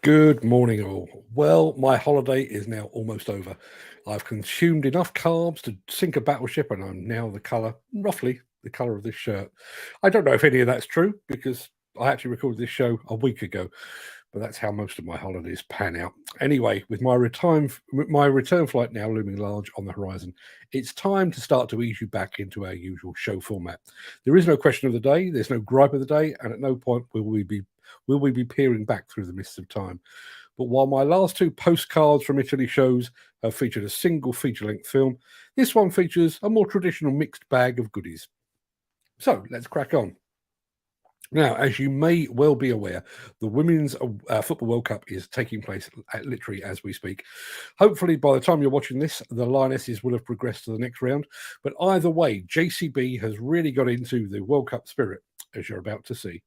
Good morning, all. Well, my holiday is now almost over. I've consumed enough carbs to sink a battleship, and I'm now roughly the colour of this shirt. I don't know if any of that's true because I actually recorded this show a week ago, but that's how most of my holidays pan out. Anyway, with my return flight now looming large on the horizon, it's time to start to ease you back into our usual show format. There is no question of the day, there's no gripe of the day, and at no point will we be peering back through the mists of time. But while my last two Postcards from Italy shows have featured a single feature-length film, this one features a more traditional mixed bag of goodies. So let's crack on. Now, as you may well be aware, the Women's Football World Cup is taking place literally as we speak. Hopefully, by the time you're watching this, the Lionesses will have progressed to the next round. But either way, JCB has really got into the World Cup spirit, as you're about to see.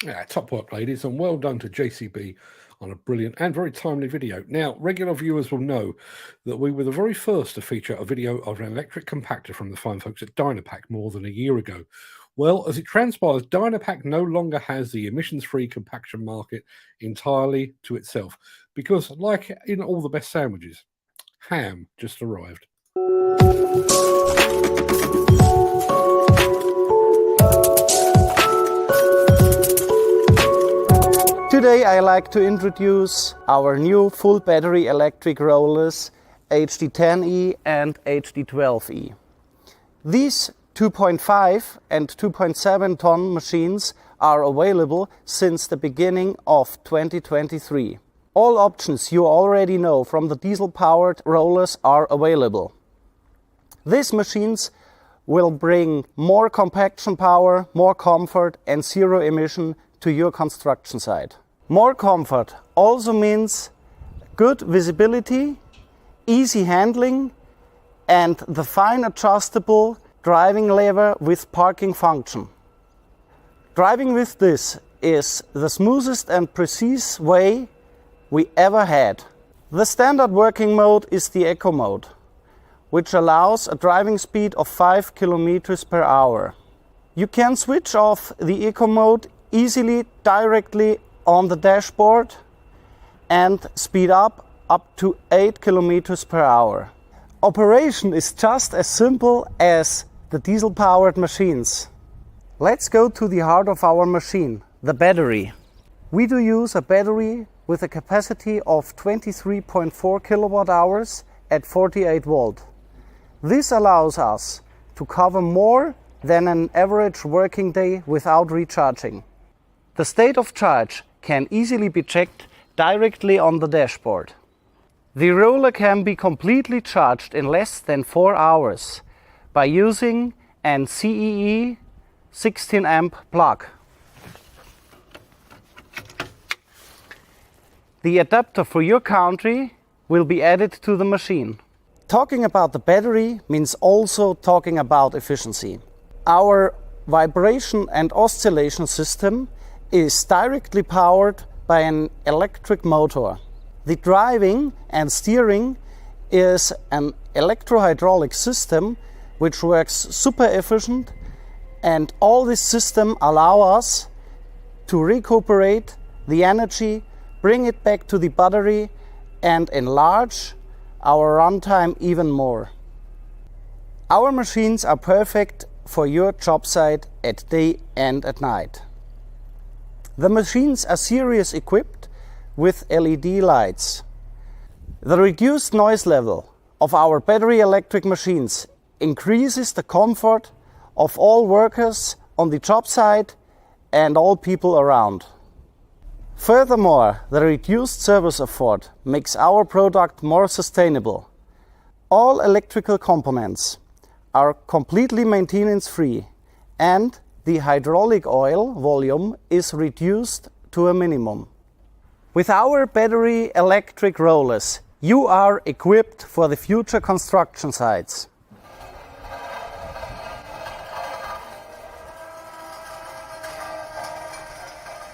Yeah, top work, ladies, and well done to JCB on a brilliant and very timely video. Now, regular viewers will know that we were the very first to feature a video of an electric compactor from the fine folks at Dynapack more than a year ago. Well, as it transpires, Dynapack no longer has the emissions-free compaction market entirely to itself because, like in all the best sandwiches, Hamm just arrived. Today I like to introduce our new full battery electric rollers HD10E and HD12E. These 2.5 and 2.7 ton machines are available since the beginning of 2023. All options you already know from the diesel-powered rollers are available. These machines will bring more compaction power, more comfort and zero emission to your construction site. More comfort also means good visibility, easy handling, and the fine adjustable driving lever with parking function. Driving with this is the smoothest and precise way we ever had. The standard working mode is the Eco mode, which allows a driving speed of 5 kilometers per hour. You can switch off the Eco mode easily directly on the dashboard and speed up to 8 kilometers per hour. Operation is just as simple as the diesel-powered machines. Let's go to the heart of our machine, the battery. We do use a battery with a capacity of 23.4 kilowatt hours at 48 volt. This allows us to cover more than an average working day without recharging. The state of charge can easily be checked directly on the dashboard. The roller can be completely charged in less than 4 hours by using an CEE 16 amp plug. The adapter for your country will be added to the machine. Talking about the battery means also talking about efficiency. Our vibration and oscillation system is directly powered by an electric motor. The driving and steering is an electrohydraulic system which works super efficient, and all this system allow us to recuperate the energy, bring it back to the battery, and enlarge our runtime even more. Our machines are perfect for your job site at day and at night. The machines are series equipped with LED lights. The reduced noise level of our battery electric machines increases the comfort of all workers on the job site and all people around. Furthermore, the reduced service effort makes our product more sustainable. All electrical components are completely maintenance-free, and the hydraulic oil volume is reduced to a minimum. With our battery electric rollers, you are equipped for the future construction sites.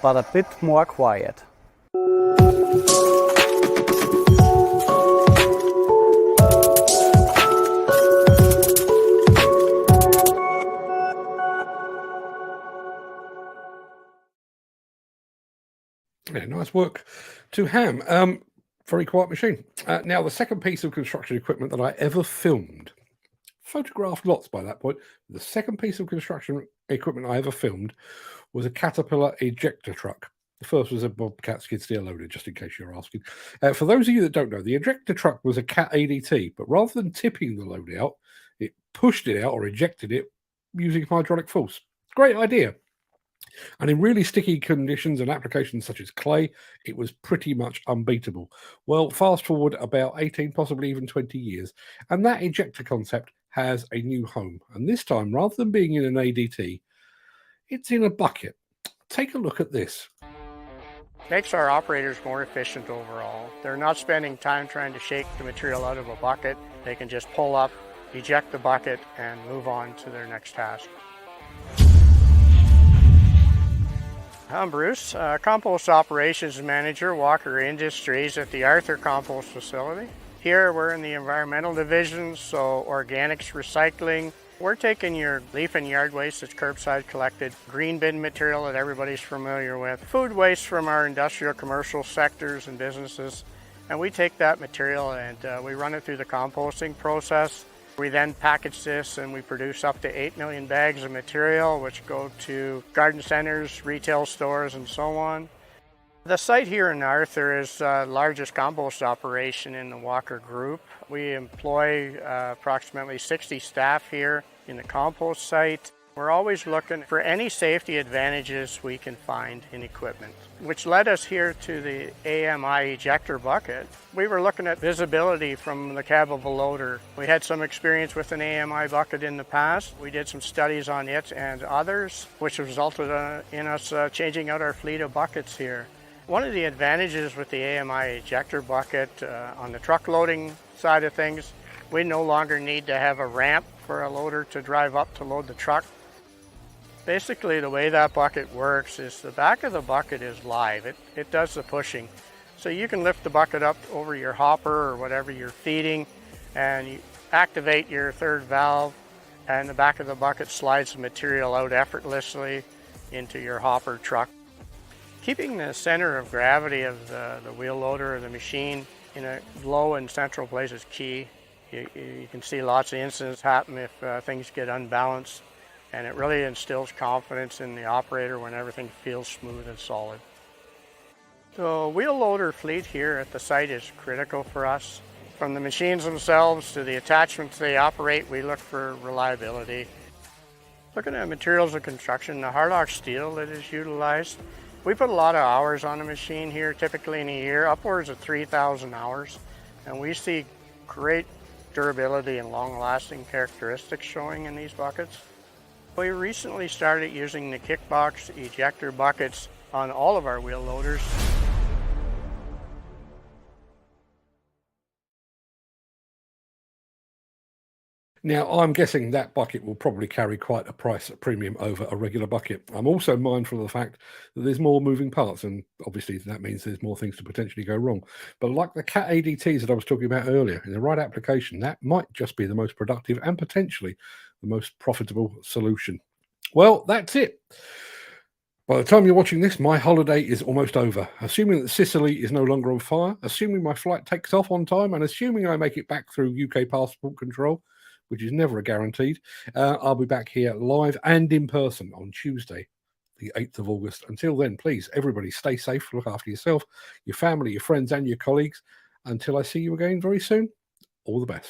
But a bit more quiet. Yeah, nice work to Hamm. Very quiet machine. Now, the second piece of construction equipment that I ever filmed, photographed lots by that point, the second piece of construction equipment I ever filmed was a Caterpillar ejector truck. The first was a Bobcat skid steer loader, just in case you're asking. For those of you that don't know, the ejector truck was a Cat ADT, but rather than tipping the load out, it pushed it out or ejected it using hydraulic force. Great idea. And in really sticky conditions and applications such as clay, it was pretty much unbeatable. Well, fast forward about 18, possibly even 20 years, and that ejector concept has a new home. And this time, rather than being in an ADT, it's in a bucket. Take a look at this. Makes our operators more efficient overall. They're not spending time trying to shake the material out of a bucket. They can just pull up, eject the bucket, and move on to their next task. I'm Bruce, Compost Operations Manager, Walker Industries at the Arthur Compost Facility. Here we're in the environmental division, so organics, recycling. We're taking your leaf and yard waste that's curbside collected, green bin material that everybody's familiar with, food waste from our industrial commercial sectors and businesses, and we take that material and we run it through the composting process. We then package this and we produce up to 8 million bags of material which go to garden centers, retail stores, and so on. The site here in Arthur is the largest compost operation in the Walker Group. We employ approximately 60 staff here in the compost site. We're always looking for any safety advantages we can find in equipment, which led us here to the AMI ejector bucket. We were looking at visibility from the cab of a loader. We had some experience with an AMI bucket in the past. We did some studies on it and others, which resulted in us changing out our fleet of buckets here. One of the advantages with the AMI ejector bucket on the truck loading side of things, we no longer need to have a ramp for a loader to drive up to load the truck. Basically, the way that bucket works is the back of the bucket is live. It does the pushing. So you can lift the bucket up over your hopper or whatever you're feeding, and you activate your third valve, and the back of the bucket slides the material out effortlessly into your hopper truck. Keeping the center of gravity of the wheel loader or the machine in a low and central place is key. You can see lots of incidents happen if things get unbalanced, and it really instills confidence in the operator when everything feels smooth and solid. The wheel loader fleet here at the site is critical for us. From the machines themselves to the attachments they operate, we look for reliability. Looking at materials of construction, the hard steel that is utilized, we put a lot of hours on a machine here, typically in a year, upwards of 3,000 hours, and we see great durability and long-lasting characteristics showing in these buckets. We recently started using the kickbox ejector buckets on all of our wheel loaders. Now, I'm guessing that bucket will probably carry quite a price premium over a regular bucket. I'm also mindful of the fact that there's more moving parts, and obviously that means there's more things to potentially go wrong. But like the Cat ADTs that I was talking about earlier, in the right application, that might just be the most productive and potentially the most profitable solution. Well, that's it. By the time you're watching this, my holiday is almost over. Assuming that Sicily is no longer on fire, assuming my flight takes off on time, and assuming I make it back through UK passport control, which is never a guaranteed, I'll be back here live and in person on Tuesday, the 8th of August. Until then, please, everybody stay safe, look after yourself, your family, your friends, and your colleagues. Until I see you again very soon, all the best.